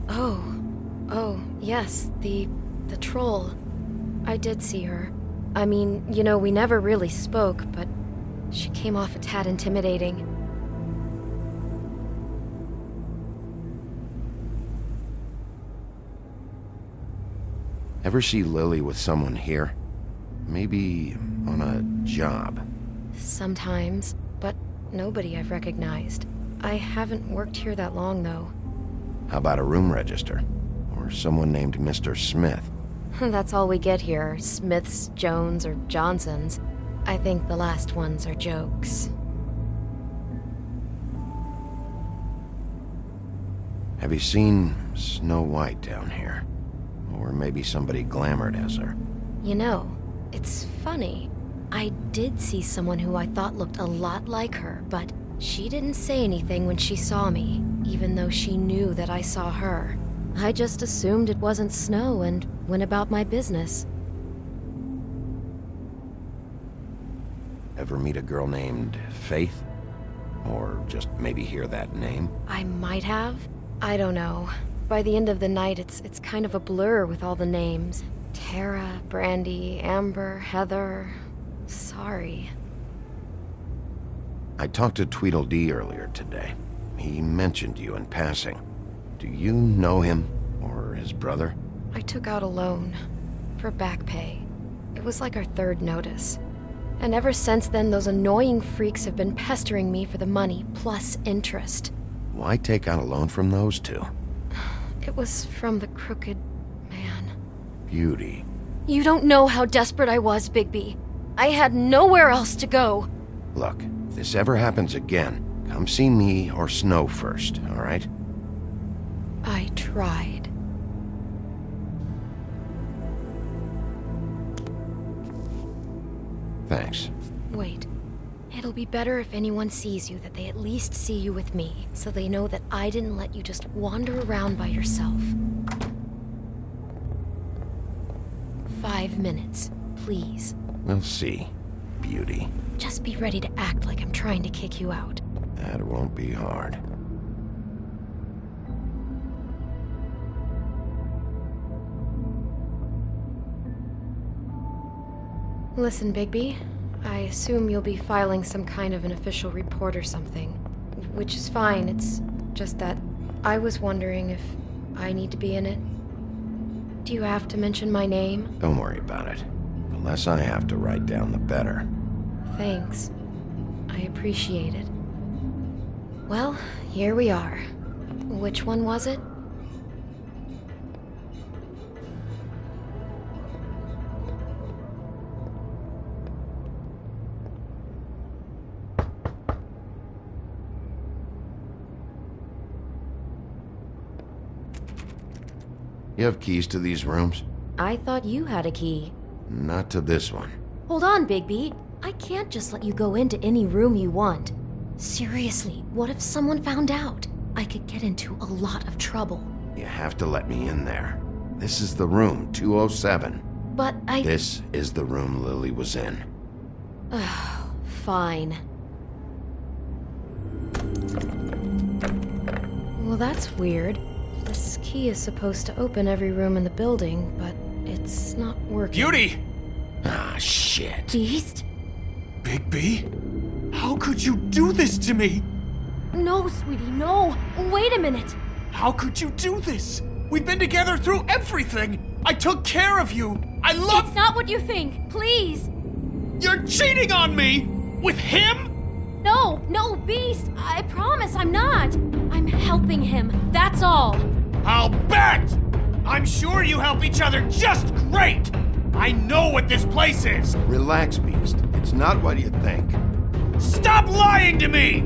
Oh, yes, the troll. I did see her. I mean, you know, we never really spoke, but she came off a tad intimidating. Ever see Lily with someone here? Maybe on a job. Sometimes, but nobody I've recognized. I haven't worked here that long, though. How about a room register? Or someone named Mr. Smith? That's all we get here, Smiths, Jones, or Johnsons. I think the last ones are jokes. Have you seen Snow White down here? Or maybe somebody glamored as her? You know, it's funny. I did see someone who I thought looked a lot like her, but she didn't say anything when she saw me, even though she knew that I saw her. I just assumed it wasn't Snow and went about my business. Ever meet a girl named Faith? Or just maybe hear that name? I might have. I don't know. By the end of the night, it's kind of a blur with all the names. Tara, Brandy, Amber, Heather. Sorry. I talked to Tweedledee earlier today. He mentioned you in passing. Do you know him? Or his brother? I took out a loan. For back pay. It was like our third notice. And ever since then, those annoying freaks have been pestering me for the money, plus interest. Why take out a loan from those two? It was from the Crooked Man. Beauty. You don't know how desperate I was, Bigby. I had nowhere else to go. Look, if this ever happens again, come see me or Snow first, all right? I tried. Thanks. Wait. It'll be better if anyone sees you that they at least see you with me, so they know that I didn't let you just wander around by yourself. 5 minutes, please. We'll see, Beauty. Just be ready to act like I'm trying to kick you out. That won't be hard. Listen, Bigby. I assume you'll be filing some kind of an official report or something. Which is fine, it's just that I was wondering if I need to be in it. Do you have to mention my name? Don't worry about it. The less I have to write down, the better. Thanks. I appreciate it. Well, here we are. Which one was it? You have keys to these rooms? I thought you had a key. Not to this one. Hold on, Bigby. I can't just let you go into any room you want. Seriously, what if someone found out? I could get into a lot of trouble. You have to let me in there. This is the room, 207. But I... This is the room Lily was in. Fine. Well, that's weird. This key is supposed to open every room in the building, but it's not working. Beauty! Ah, shit. Beast? Bigby? How could you do this to me? No, sweetie, no. Wait a minute. How could you do this? We've been together through everything. I took care of you. I love... It's not what you think. Please. You're cheating on me! With him? No, Beast. I promise I'm not. I'm helping him. That's all. I'll bet! I'm sure you help each other just great! I know what this place is! Relax, Beast. It's not what you think. Stop lying to me!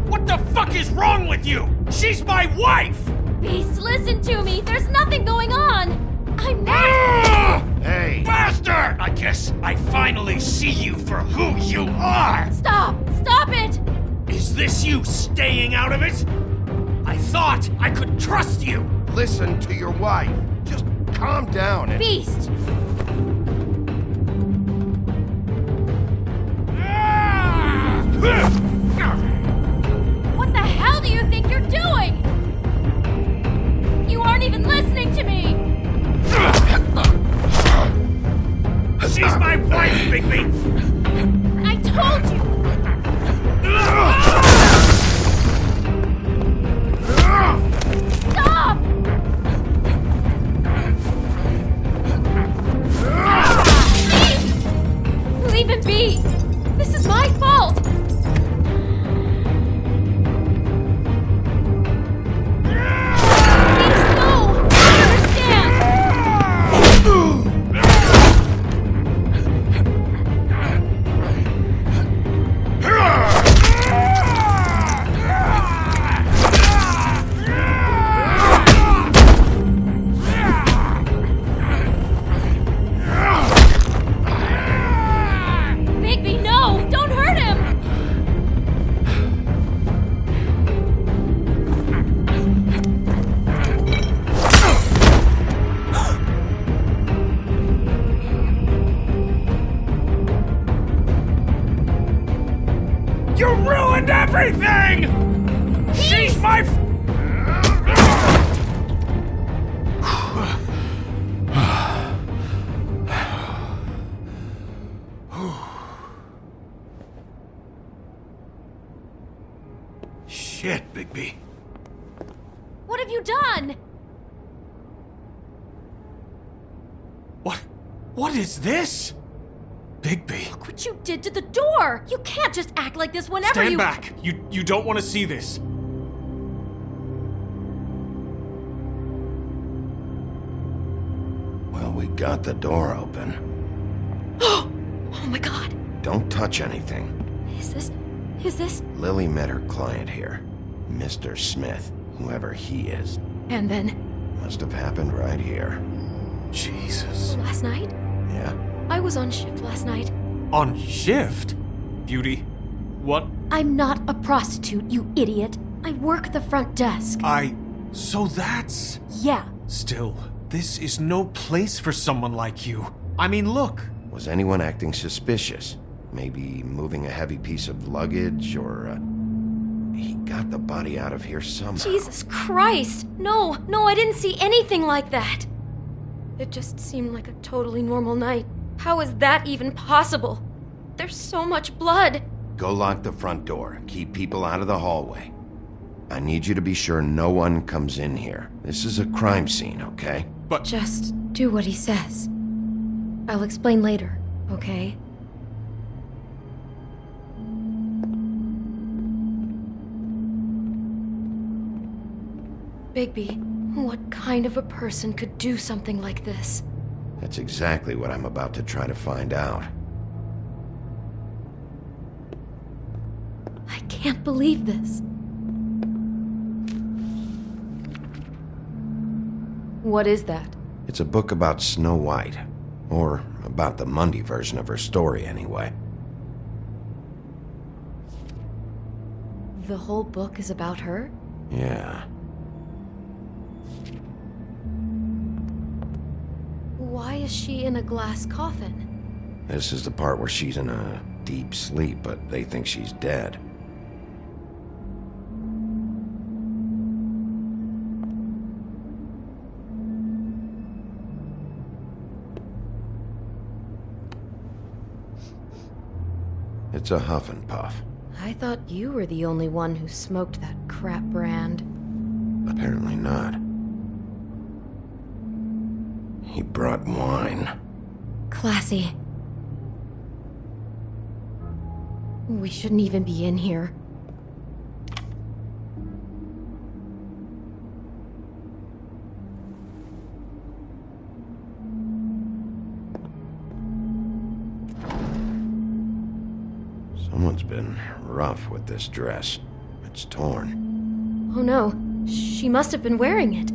What the fuck is wrong with you? She's my wife! Beast, listen to me. There's nothing going on. I'm not... Hey! Bastard! I guess I finally see you for who you are! Stop! Stop it! Is this you staying out of it? I thought I could trust you! Listen to your wife. Just calm down and... Beast! What the hell do you think you're doing? You aren't even listening to me! She's my wife, Bigby! I told you! Stop! Please! Leave him be! What is this? Bigby. Look what you did to the door! You can't just act like this whenever Stand you- back! You don't want to see this. Well, we got the door open. Oh my god! Don't touch anything. Is this? Lily met her client here, Mr. Smith, whoever he is. And then, Must have happened right here. Jesus. last night? Yeah? I was on shift last night. On shift? Beauty, what? I'm not a prostitute, you idiot. I work the front desk. So that's... Yeah. Still, this is no place for someone like you. I mean, look. Was anyone acting suspicious? Maybe moving a heavy piece of luggage, or, he got the body out of here somehow. Jesus Christ! No, I didn't see anything like that. It just seemed like a totally normal night. How is that even possible? There's so much blood. Go lock the front door. Keep people out of the hallway. I need you to be sure no one comes in here. This is a crime scene, okay? But... Just do what he says. I'll explain later, okay? Bigby, what kind of a person could do something like this? That's exactly what I'm about to try to find out. I can't believe this. What is that? It's a book about Snow White. Or about the Mundy version of her story, anyway. The whole book is about her? Yeah. Why is she in a glass coffin? This is the part where she's in a deep sleep, but they think she's dead. It's a Huff and Puff. I thought you were the only one who smoked that crap brand. Apparently not. He brought wine. Classy. We shouldn't even be in here. Someone's been rough with this dress. It's torn. Oh no, she must have been wearing it.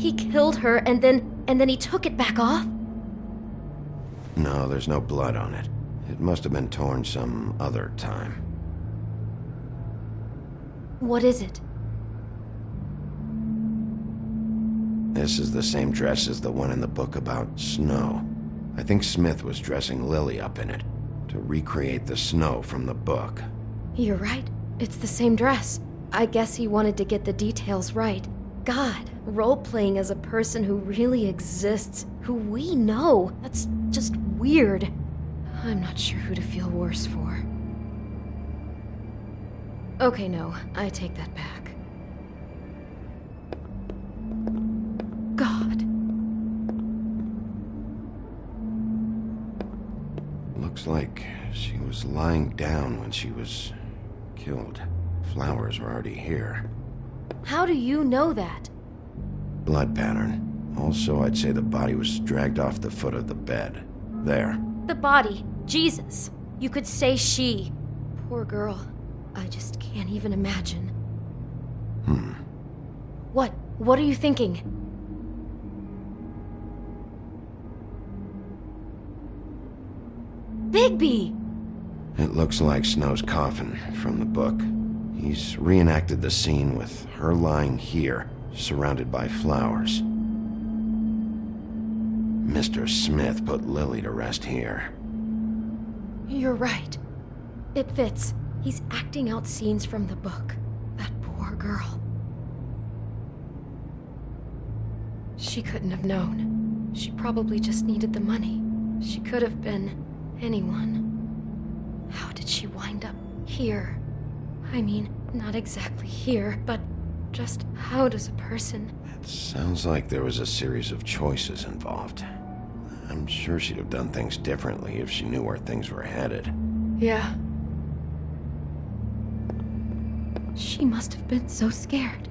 He killed her and then he took it back off? No, there's no blood on it. It must have been torn some other time. What is it? This is the same dress as the one in the book about snow. I think Smith was dressing Lily up in it to recreate the snow from the book. You're right. It's the same dress. I guess he wanted to get the details right. God, role-playing as a person who really exists, who we know. That's just weird. I'm not sure who to feel worse for. Okay, no, I take that back. God. Looks like she was lying down when she was killed. Flowers were already here. How do you know that? Blood pattern. Also, I'd say the body was dragged off the foot of the bed. There. The body. Jesus. You could say she. Poor girl. I just can't even imagine. What? What are you thinking? Bigby! It looks like Snow's coffin from the book. He's reenacted the scene with her lying here, surrounded by flowers. Mr. Smith put Lily to rest here. You're right. It fits. He's acting out scenes from the book. That poor girl. She couldn't have known. She probably just needed the money. She could have been anyone. How did she wind up here? I mean, not exactly here, but just how does a person... It sounds like there was a series of choices involved. I'm sure she'd have done things differently if she knew where things were headed. Yeah. She must have been so scared.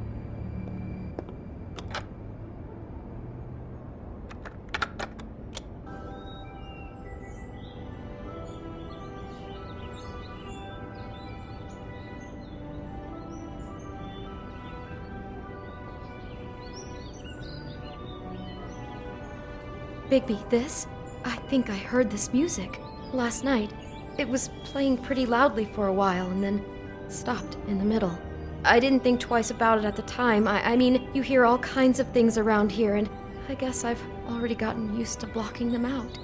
Bigby, this? I think I heard this music last night. It was playing pretty loudly for a while and then stopped in the middle. I didn't think twice about it at the time. I mean, you hear all kinds of things around here, and I guess I've already gotten used to blocking them out.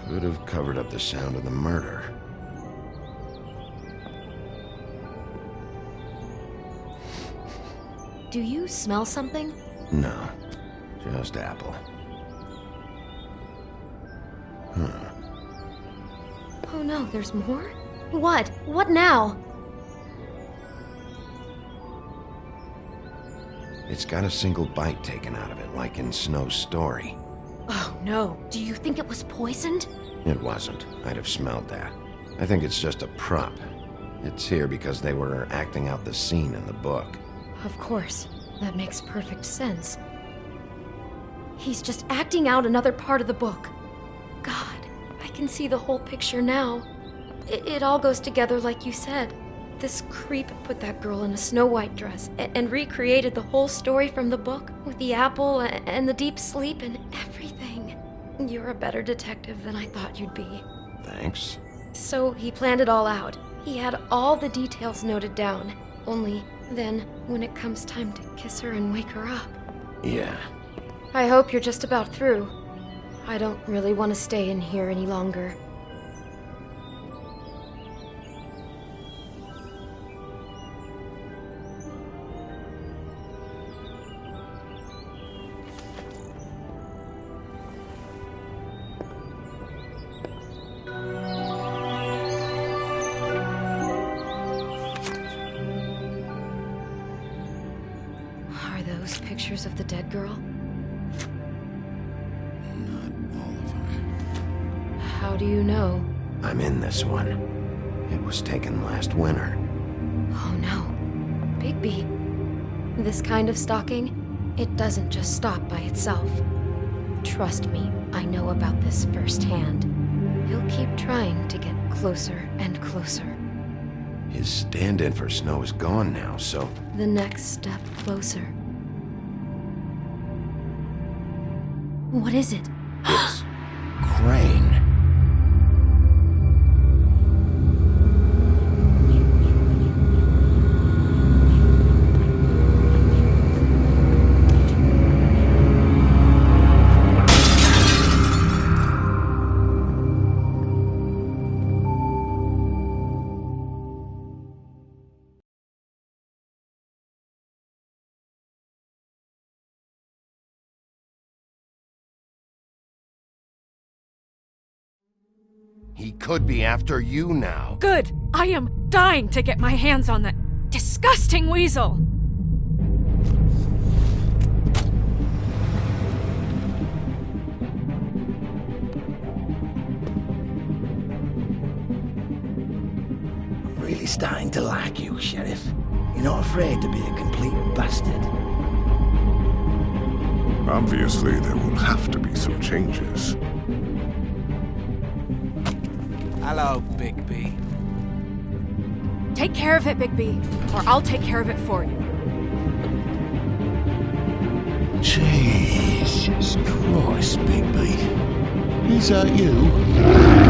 Could have covered up the sound of the murder. Do you smell something? No, just apple. Huh. Oh no, there's more? What? What now? It's got a single bite taken out of it, like in Snow's story. Oh no, do you think it was poisoned? It wasn't. I'd have smelled that. I think it's just a prop. It's here because they were acting out the scene in the book. Of course. That makes perfect sense. He's just acting out another part of the book. God, I can see the whole picture now. It all goes together like you said. This creep put that girl in a Snow White dress and recreated the whole story from the book with the apple and the deep sleep and everything. You're a better detective than I thought you'd be. Thanks. So he planned it all out. He had all the details noted down. Only then, when it comes time to kiss her and wake her up. Yeah. I hope you're just about through. I don't really want to stay in here any longer. Are those pictures of the dead girl? How do you know? I'm in this one. It was taken last winter. Oh no. Bigby. This kind of stalking, it doesn't just stop by itself. Trust me, I know about this firsthand. He'll keep trying to get closer and closer. His stand-in for Snow is gone now, so... The next step closer. What is it? It's... Crane. He could be after you now. Good! I am dying to get my hands on that disgusting weasel! I'm really starting to like you, Sheriff. You're not afraid to be a complete bastard. Obviously, there will have to be some changes. Hello, Bigby. Take care of it, Bigby, or I'll take care of it for you. Jesus Christ, Bigby. Is that you?